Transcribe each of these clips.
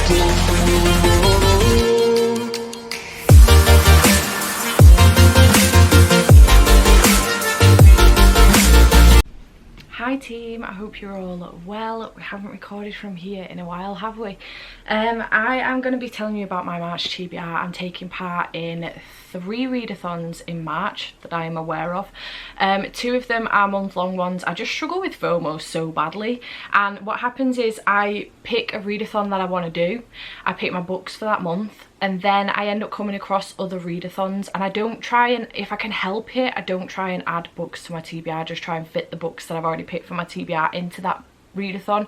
Hi team, I hope you're all well. We haven't recorded from here in a while, have we? I am going to be telling you about my March TBR. I'm taking part in 3 readathons in March that I am aware of. 2 of them are month-long ones. I just struggle with FOMO so badly, and what happens is I pick a readathon that I want to do. I pick my books for that month, and then I end up coming across other readathons, and I don't try and, if I can help it, I don't try and add books to my TBR. I just try and fit the books that I've already picked for my TBR into that readathon.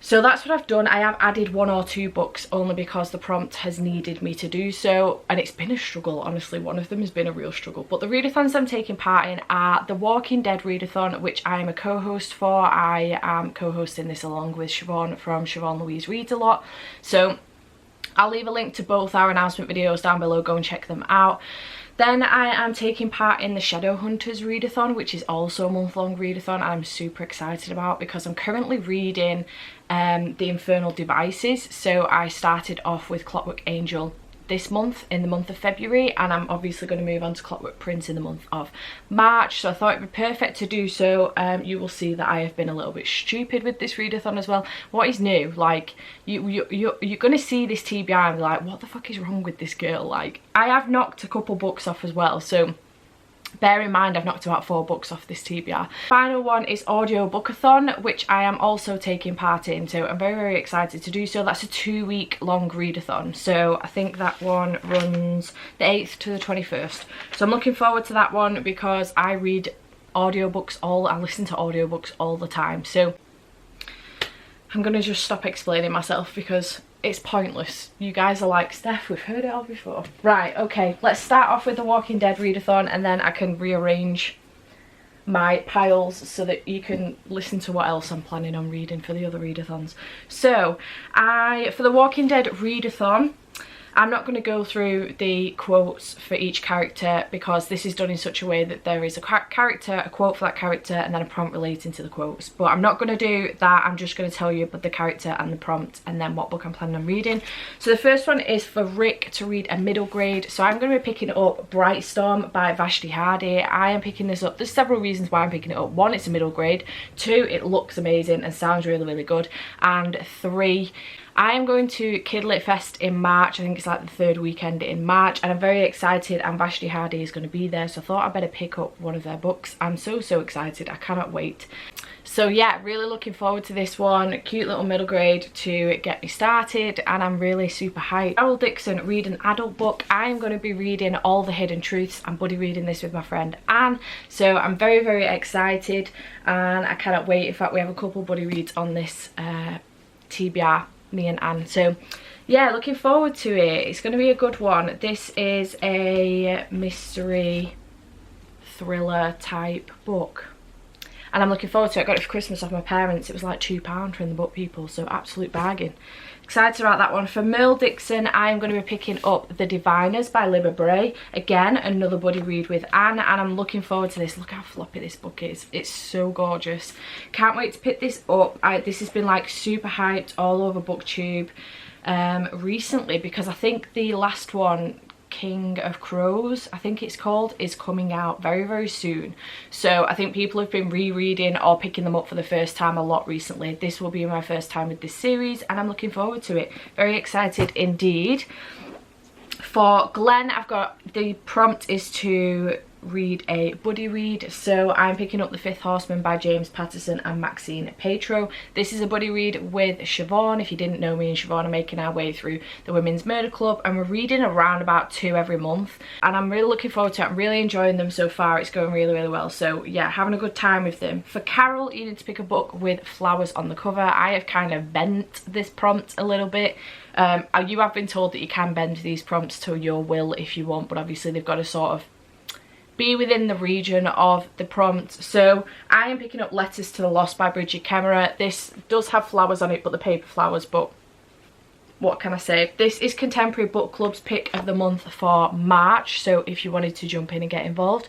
So that's what I've done. I have added 1 or 2 books only because the prompt has needed me to do so, and it's been a struggle, honestly. One of them has been a real struggle. But the readathons I'm taking part in are the Walking Dead readathon, which I am a co-host for. I am co-hosting this along with Siobhan from Siobhan Louise Reads a Lot. So I'll leave a link to both our announcement videos down below, go and check them out. Then I am taking part in the Shadowhunters Readathon, which is also a month-long readathon, and I'm super excited about because I'm currently reading The Infernal Devices. So I started off with Clockwork Angel this month, in the month of February, and I'm obviously going to move on to Clockwork Prince in the month of March, so I thought it'd be perfect to do so. You will see that I have been a little bit stupid with this readathon as well. What is new? Like, you're going to see this TBR and be like, what the fuck is wrong with this girl? Like, I have knocked a couple books off as well, so bear in mind I've knocked about 4 books off this TBR. Final one is Audiobookathon, which I am also taking part in, so I'm very, very excited to do so. That's a 2-week long readathon, so I think that one runs the 8th to the 21st. So I'm looking forward to that one because I read audiobooks I listen to audiobooks all the time. So I'm gonna just stop explaining myself because it's pointless. You guys are like, Steph, we've heard it all before. Right, okay, let's start off with the Walking Dead readathon, and then I can rearrange my piles so that you can listen to what else I'm planning on reading for the other readathons. So for the Walking Dead readathon, I'm not going to go through the quotes for each character because this is done in such a way that there is a character, a quote for that character, and then a prompt relating to the quotes. But I'm not going to do that. I'm just going to tell you about the character and the prompt and then what book I'm planning on reading. So the first one is for Rick to read a middle grade. So I'm going to be picking up Brightstorm by Vashti Hardy. I am picking this up. There's several reasons why I'm picking it up. 1, it's a middle grade. 2, it looks amazing and sounds really, really good. And 3, I am going to Kidlit Fest in March. I think it's like the 3rd weekend in March, and I'm very excited, and Vashti Hardy is going to be there, so I thought I'd better pick up one of their books. I'm so excited. I cannot wait. So yeah, really looking forward to this one. Cute little middle grade to get me started, and I'm really super hyped. Carol Dixon, read an adult book. I'm going to be reading All the Hidden Truths. I'm buddy reading this with my friend Anne, so I'm very, very excited, and I cannot wait. In fact, we have a couple buddy reads on this TBR, me and Anne, so yeah, looking forward to it. It's going to be a good one. This is a mystery thriller type book, and I'm looking forward to it. I got it for Christmas off my parents. It was like £2 from the Book People, so absolute bargain. Excited about that one. For Merle Dixon, I'm going to be picking up The Diviners by Libba Bray. Again, another buddy read with Anne, and I'm looking forward to this. Look how floppy this book is. It's so gorgeous. Can't wait to pick this up. This has been like super hyped all over BookTube recently, because I think the last one, King of Crows, I think it's called, is coming out very, very soon. So I think people have been rereading or picking them up for the first time a lot recently. This will be my first time with this series, and I'm looking forward to it. Very excited indeed. For Glenn, I've got, the prompt is to read a buddy read, so I'm picking up The Fifth Horseman by James Patterson and Maxine Petro. This is a buddy read with Siobhan. If you didn't know, me and Siobhan are making our way through the Women's Murder Club, and we're reading around about 2 every month, and I'm really looking forward to it. I'm really enjoying them so far. It's going really, really well, so yeah, having a good time with them. For Carol, you need to pick a book with flowers on the cover. I have kind of bent this prompt a little bit. You have been told that you can bend these prompts to your will if you want, but obviously they've got to sort of be within the region of the prompt. So I am picking up Letters to the Lost by Bridget Kemmerer. This does have flowers on it, but the paper flowers, but what can I say? This is Contemporary Book Club's pick of the month for March, so if you wanted to jump in and get involved,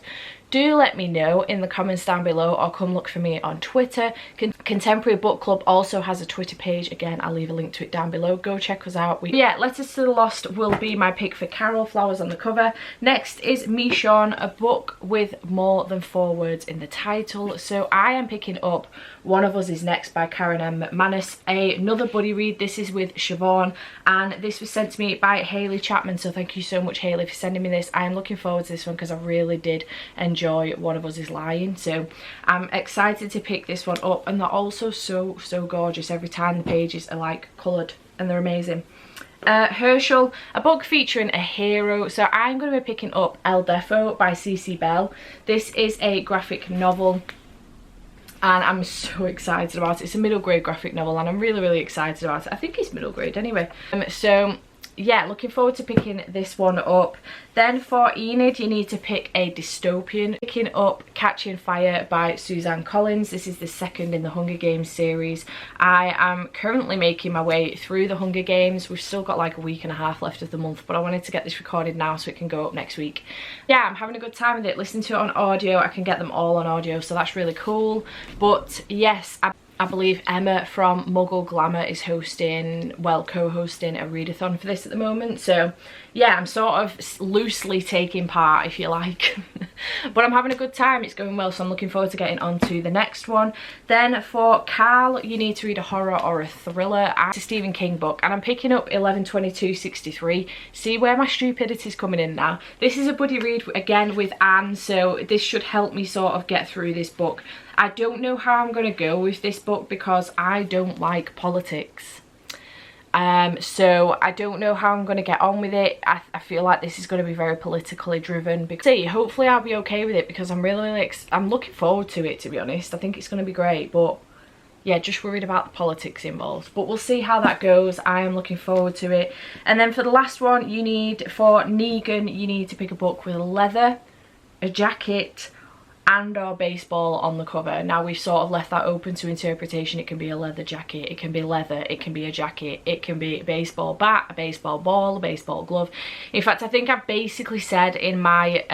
do let me know in the comments down below, or come look for me on Twitter. Contemporary Book Club also has a Twitter page. Again, I'll leave a link to it down below. Go check us out. Yeah, Letters to the Lost will be my pick for Carol, flowers on the cover. Next is Michonne, a book with more than 4 words in the title. So I am picking up One of Us Is Next by Karen M. McManus, another buddy read. This is with Siobhan, and this was sent to me by Hayley Chapman, so thank you so much, Hayley, for sending me this. I am looking forward to this one because I really did enjoy One of Us Is Lying, so I'm excited to pick this one up. And they're also so gorgeous. Every time the pages are like coloured and they're amazing. Herschel, a book featuring a hero. So I'm going to be picking up El Defo by C.C. Bell. This is a graphic novel and I'm so excited about it. It's a middle grade graphic novel and I'm really excited about it. I think it's middle grade anyway. So yeah, looking forward to picking this one up. Then for Enid, you need to pick a dystopian. Picking up Catching Fire by Suzanne Collins. This is the second in the Hunger Games series. I am currently making my way through the Hunger Games. We've still got like a week and a half left of the month, but I wanted to get this recorded now so it can go up next week. Yeah, I'm having a good time with it. Listen to it on audio. I can get them all on audio, so that's really cool. But yes, I believe Emma from Muggle Glamour is hosting, well, co-hosting a readathon for this at the moment. So yeah, I'm sort of loosely taking part, if you like. But I'm having a good time. It's going well, so I'm looking forward to getting on to the next one. Then for Carl, you need to read a horror or a thriller. It's a Stephen King book, and I'm picking up 11/22/63. See where my stupidity is coming in now. This is a buddy read, again, with Anne, so this should help me sort of get through this book. I don't know how I'm going to go with this book because I don't like politics. So I don't know how I'm going to get on with it. I feel like this is going to be very politically driven. See, hopefully I'll be okay with it because I'm I'm looking forward to it, to be honest. I think it's going to be great, but yeah, just worried about the politics involved. But we'll see how that goes. I am looking forward to it. And then for the last one, for Negan, you need to pick a book with leather, a jacket, and or baseball on the cover. Now we've sort of left that open to interpretation. It can be a leather jacket, it can be leather, it can be a jacket, it can be a baseball bat, a baseball ball, a baseball glove. In fact, I think I've basically said in my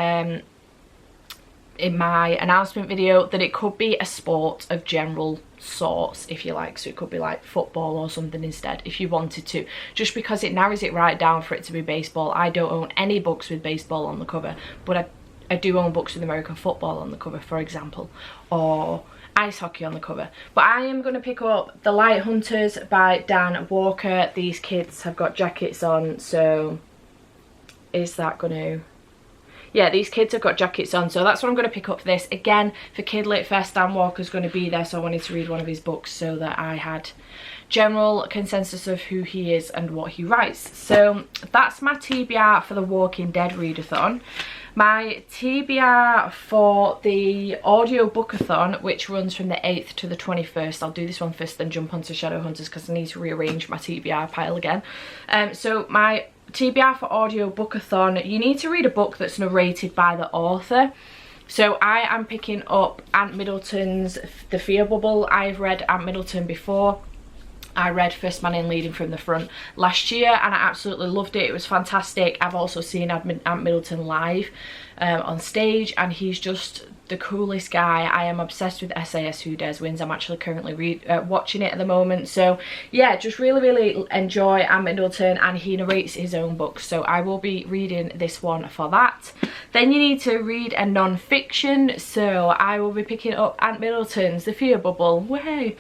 announcement video that it could be a sport of general sorts, if you like. So it could be like football or something instead, if you wanted to, just because it narrows it right down for it to be baseball. I don't own any books with baseball on the cover, but I do own books with American football on the cover, for example, or ice hockey on the cover. But I am going to pick up The Light Hunters by Dan Walker. These kids have got jackets on, so is that going to... Yeah, these kids have got jackets on, so that's what I'm going to pick up for this. Again, for Kid Lit Fest, Dan Walker's going to be there, so I wanted to read one of his books so that I had general consensus of who he is and what he writes. So that's my TBR for the Walking Dead readathon. My TBR for the Audiobookathon, which runs from the 8th to the 21st. I'll do this one first, then jump onto Shadowhunters because I need to rearrange my TBR pile again. So my TBR for Audiobookathon, you need to read a book that's narrated by the author. So I am picking up Ant Middleton's The Fear Bubble. I've read Ant Middleton before. I read First Man in Leading from the Front last year and I absolutely loved it. It was fantastic. I've also seen Ant Middleton live on stage and he's just the coolest guy. I am obsessed with SAS Who Dares Wins. I'm actually currently watching it at the moment. So yeah, just really enjoy Ant Middleton, and he narrates his own books, so I will be reading this one for that. Then you need to read a non-fiction, so I will be picking up Ant Middleton's The Fear Bubble, way,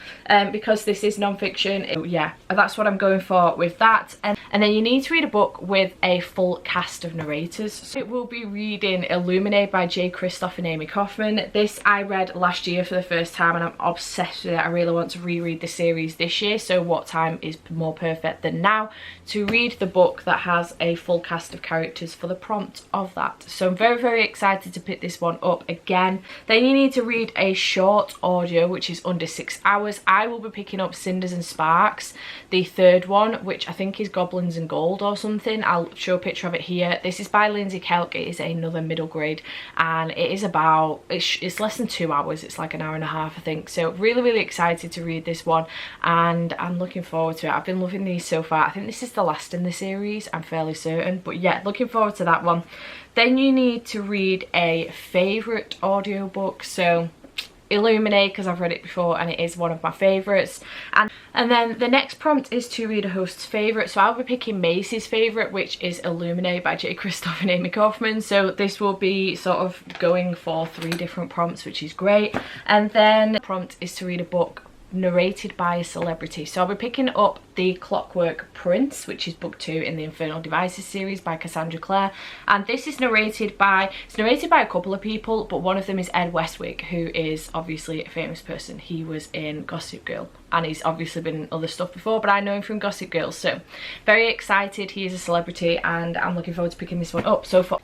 because this is non-fiction. Yeah, that's what I'm going for with that. And then you need to read a book with a full cast of narrators. So it will be reading Illuminate by Jay Kristoff and Amy Kaufman. This I read last year for the first time and I'm obsessed with it. I really want to reread the series this year, so what time is more perfect than now to read the book that has a full cast of characters for the prompt of that. So I'm very excited to pick this one up again. Then you need to read a short audio which is under 6 hours. I will be picking up Cinders and Sparks, the third one, which I think is Goblins and Gold or something. I'll show a picture of it here. This is by Lindsay Kelk. It is another middle grade and it is about it's less than 2 hours, it's like an hour and a half I think. So really excited to read this one, and I'm looking forward to it. I've been loving these so far. I think this is the last in the series, I'm fairly certain, but yeah, looking forward to that one. Then you need to read a favourite audiobook, so Illuminate, because I've read it before and it is one of my favourites. And then the next prompt is to read a host's favourite, so I'll be picking Macy's favourite, which is Illuminate by J. Kristoff and Amy Kaufman. So this will be sort of going for 3 different prompts, which is great. And then the prompt is to read a book narrated by a celebrity, so I'll be picking up The Clockwork Prince, which is book 2 in the Infernal Devices series by Cassandra Clare, and this is narrated by a couple of people, but one of them is Ed Westwick, who is obviously a famous person. He was in Gossip Girl and he's obviously been in other stuff before, but I know him from Gossip Girl, so very excited. He is a celebrity and I'm looking forward to picking this one up. So for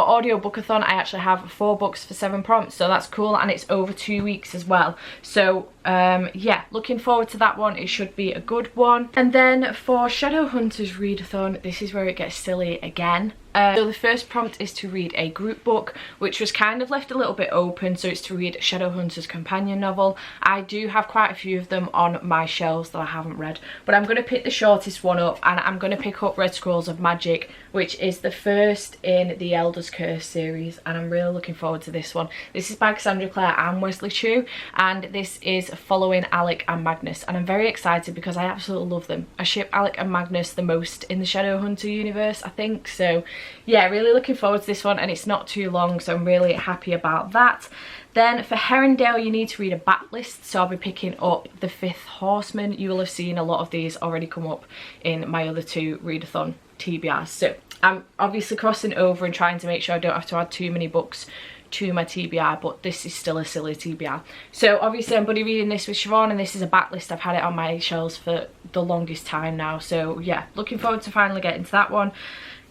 Audiobookathon I actually have 4 books for 7 prompts, so that's cool, and it's over 2 weeks as well. So yeah, looking forward to that one. It should be a good one. And then for Shadowhunters Readathon, this is where it gets silly again. So the first prompt is to read a group book, which was kind of left a little bit open, so it's to read Shadowhunters companion novel. I do have quite a few of them on my shelves that I haven't read, but I'm going to pick the shortest one up, and I'm going to pick up Red Scrolls of Magic, which is the first in the Elder's Curse series, and I'm really looking forward to this one. This is by Cassandra Clare and Wesley Chu, and this is following Alec and Magnus, and I'm very excited because I absolutely love them. I ship Alec and Magnus the most in the Shadowhunter universe, I think, so yeah, really looking forward to this one, and it's not too long, so I'm really happy about that. Then for Herondale you need to read a backlist, so I'll be picking up The Fifth Horseman. You will have seen a lot of these already come up in my other 2 readathon TBRs, so I'm obviously crossing over and trying to make sure I don't have to add too many books to my TBR, but this is still a silly TBR. So obviously I'm buddy reading this with Siobhan, and this is a backlist. I've had it on my shelves for the longest time now, so yeah, looking forward to finally getting to that one.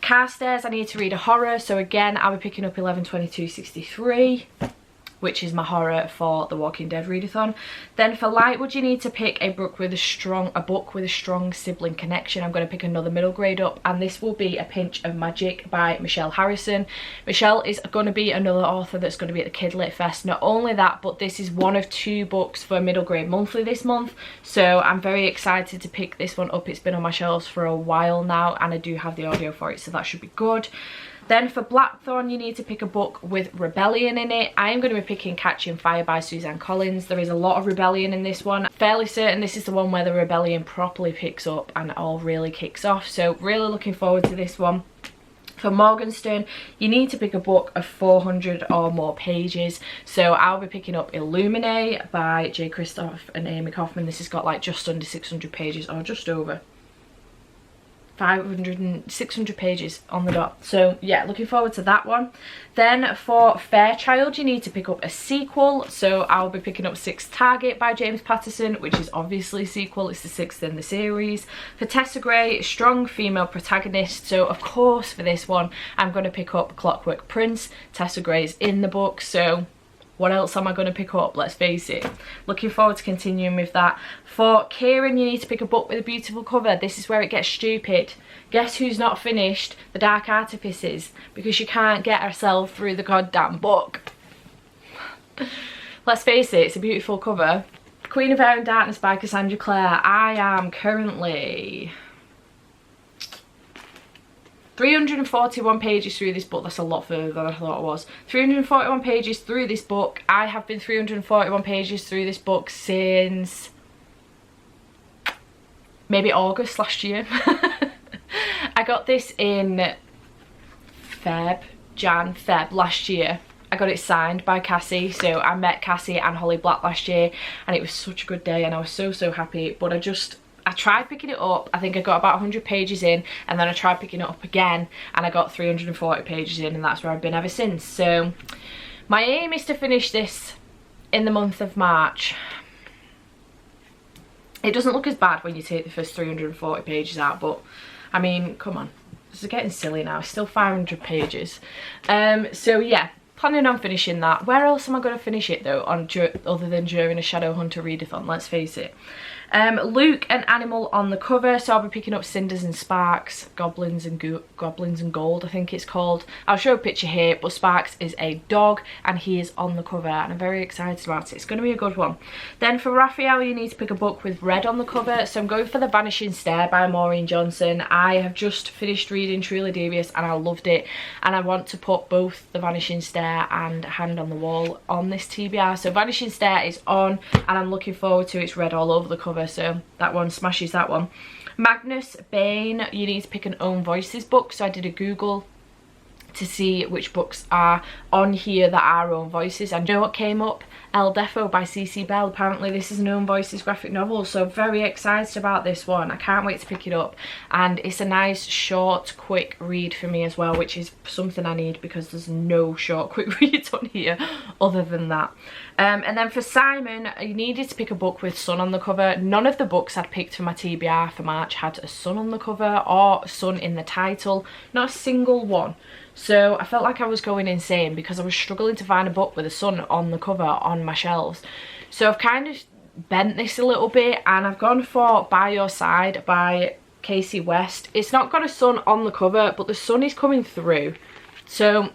Carstairs, I need to read a horror, so again I'll be picking up 11/22/63, which is my horror for the Walking Dead readathon. Then for Lightwood you need to pick a book with a strong sibling connection. I'm going to pick another middle grade up, and this will be A Pinch of Magic by Michelle Harrison. Michelle is going to be another author that's going to be at the Kid Lit Fest. Not only that, but this is one of 2 books for middle grade monthly this month, so I'm very excited to pick this one up. It's been on my shelves for a while now, and I do have the audio for it, so that should be good. Then for Blackthorn you need to pick a book with rebellion in it. I am going to be picking Catching Fire by Suzanne Collins. There is a lot of rebellion in this one. Fairly certain this is the one where the rebellion properly picks up and it all really kicks off, so really looking forward to this one. For Morgenstern you need to pick a book of 400 or more pages, so I'll be picking up Illuminate by J. Kristoff and Amy Kaufman. This has got like just under 600 pages, or just over 600 pages on the dot, so yeah, looking forward to that one. Then for Fairchild you need to pick up a sequel, so I'll be picking up Sixth Target by James Patterson, which is obviously a sequel. It's the 6th in the series. For Tessa Gray, strong female protagonist, so of course for this one I'm going to pick up Clockwork Prince. Tessa Gray's in the book, so what else am I going to pick up? Let's face it. Looking forward to continuing with that. For Kieran, you need to pick a book with a beautiful cover. This is where it gets stupid. Guess who's not finished? The Dark Artifices, because she can't get herself through the goddamn book. Let's face it, it's a beautiful cover. Queen of Air and Darkness by Cassandra Clare. I am currently 341 pages through this book. That's a lot further than I thought it was. 341 pages through this book. I have been 341 pages through this book since maybe August last year. I got this in Feb last year. I got it signed by Cassie, so I met Cassie and Holly Black last year, and it was such a good day and I was so happy. But I tried picking it up, I think I got about 100 pages in, and then I tried picking it up again and I got 340 pages in, and that's where I've been ever since. So my aim is to finish this in the month of March. It doesn't look as bad when you take the first 340 pages out, but I mean, come on, this is getting silly now. It's still 500 pages. So yeah, planning on finishing that. Where else am I going to finish it though, other than during a Shadowhunter readathon? Let's face it. Luke, an animal on the cover, so I'll be picking up Cinders and Sparks, Goblins and Gold, I think it's called. I'll show a picture here, but Sparks is a dog and he is on the cover and I'm very excited about it. It's going to be a good one. Then for Raphael, you need to pick a book with red on the cover, so I'm going for The Vanishing Stare by Maureen Johnson. I have just finished reading Truly Devious and I loved it, and I want to put both The Vanishing Stare and Hand on the Wall on this TBR. So Vanishing Stare is on and I'm looking forward to it. It's red all over the cover, so that one smashes that one. Magnus Bane, you need to pick an Own Voices book, so I did a Google to see which books are on here that are Own Voices. I know what came up, El Defo by CC Bell. Apparently this is an Own Voices graphic novel, so very excited about this one. I can't wait to pick it up, and it's a nice short quick read for me as well, which is something I need because there's no short quick reads on here other than that. And then for Simon, you needed to pick a book with sun on the cover. None of the books I'd picked for my TBR for March had a sun on the cover or sun in the title, not a single one. So I felt like I was going insane because I was struggling to find a book with a sun on the cover on my shelves. So I've kind of bent this a little bit and I've gone for By Your Side by Casey West. It's not got a sun on the cover, but the sun is coming through. So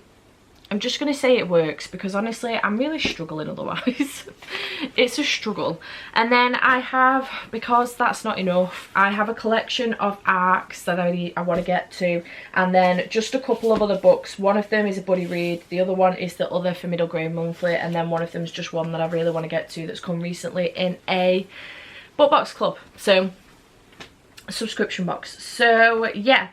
I'm just going to say it works because honestly I'm really struggling otherwise. It's a struggle. And then I have, because that's not enough, I have a collection of ARCs that I want to get to, and then just a couple of other books. One of them is a buddy read, the other one is the other for Middle Grade Monthly, and then one of them is just one that I really want to get to that's come recently in a book box club, so a subscription box. So yeah,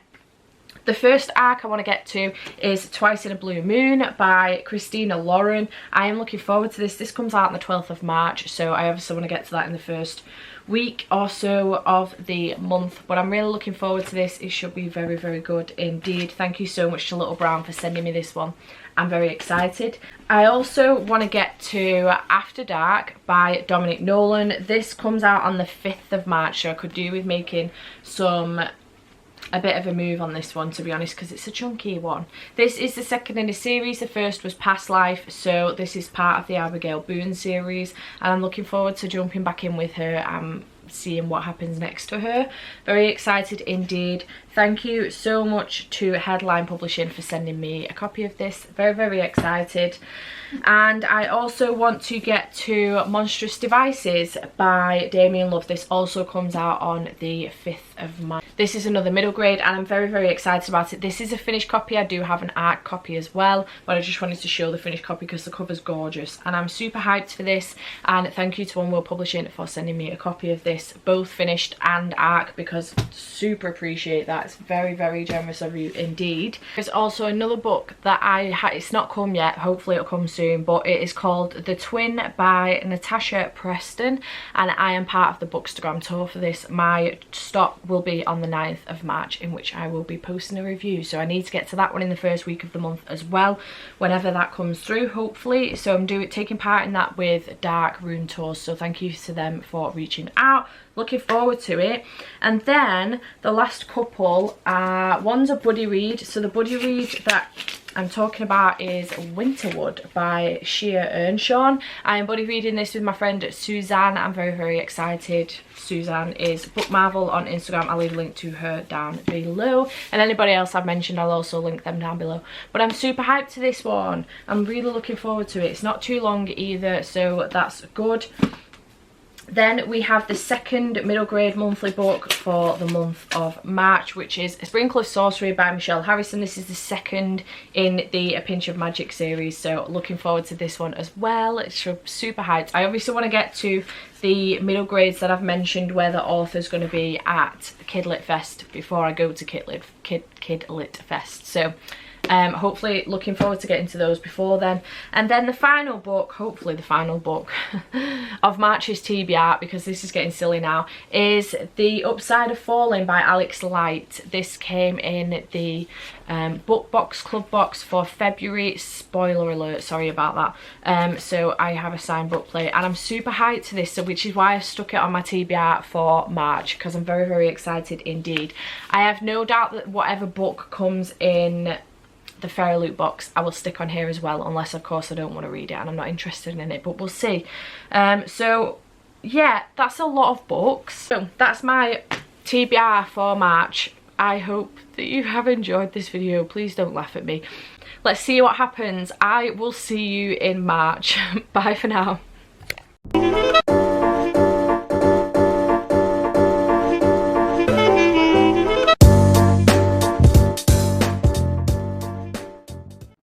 the first arc I want to get to is Twice in a Blue Moon by Christina Lauren. I am looking forward to this. This comes out on the 12th of March, so I obviously want to get to that in the first week or so of the month, but I'm really looking forward to this. It should be very, very good indeed. Thank you so much to Little Brown for sending me this one. I'm very excited. I also want to get to After Dark by Dominic Nolan. This comes out on the 5th of March, so I could do with making a bit of a move on this one, to be honest, because it's a chunky one. This is the second in a series. The first was Past Life, so this is part of the Abigail Boone series, and I'm looking forward to jumping back in with her and seeing what happens next to her. Very excited indeed. Thank you so much to Headline Publishing for sending me a copy of this. Very, very excited. And I also want to get to Monstrous Devices by Damien Love. This also comes out on the 5th of March. This is another middle grade and I'm very, very excited about it. This is a finished copy. I do have an art copy as well, but I just wanted to show the finished copy because the cover's gorgeous and I'm super hyped for this. And thank you to One World Publishing for sending me a copy of this, both finished and art, because super appreciate that. It's very, very generous of you indeed. There's also another book that it's not come yet, hopefully it'll come soon, but it is called The Twin by Natasha Preston, and I am part of the Bookstagram tour for this. My stop will be on the 9th of March, in which I will be posting a review, so I need to get to that one in the first week of the month as well, whenever that comes through, hopefully. So I'm taking part in that with Dark Rune Tours, so thank you to them for reaching out. Looking forward to it. And then the last couple are, one's a buddy read. So the buddy read that I'm talking about is Winterwood by Shea Earnshaw. I am buddy reading this with my friend Suzanne. I'm very, very excited. Suzanne is Book Marvel on Instagram. I'll leave a link to her down below, and anybody else I've mentioned I'll also link them down below. But I'm super hyped to this one. I'm really looking forward to it. It's not too long either, so that's good. Then we have the second middle grade monthly book for the month of March, which is A Sprinkle of Sorcery by Michelle Harrison. This is the second in the A Pinch of Magic series, so looking forward to this one as well. It's super hyped. I obviously want to get to the middle grades that I've mentioned where the author's going to be at Kidlit Fest before I go to Kidlit Fest. So hopefully looking forward to getting to those before then. And then the final book, hopefully the final book of March's TBR, because this is getting silly now, is The Upside of Falling by Alex Light. This came in the book box club box for February. Spoiler alert, sorry about that. So I have a signed book plate and I'm super hyped to this, so which is why I stuck it on my TBR for March, because I'm very, very excited indeed. I have no doubt that whatever book comes in the Fairy Loot box I will stick on here as well, unless of course I don't want to read it and I'm not interested in it, but we'll see. So yeah, that's a lot of books. So that's my TBR for March. I hope that you have enjoyed this video. Please don't laugh at me. Let's see what happens. I will see you in March. Bye for now.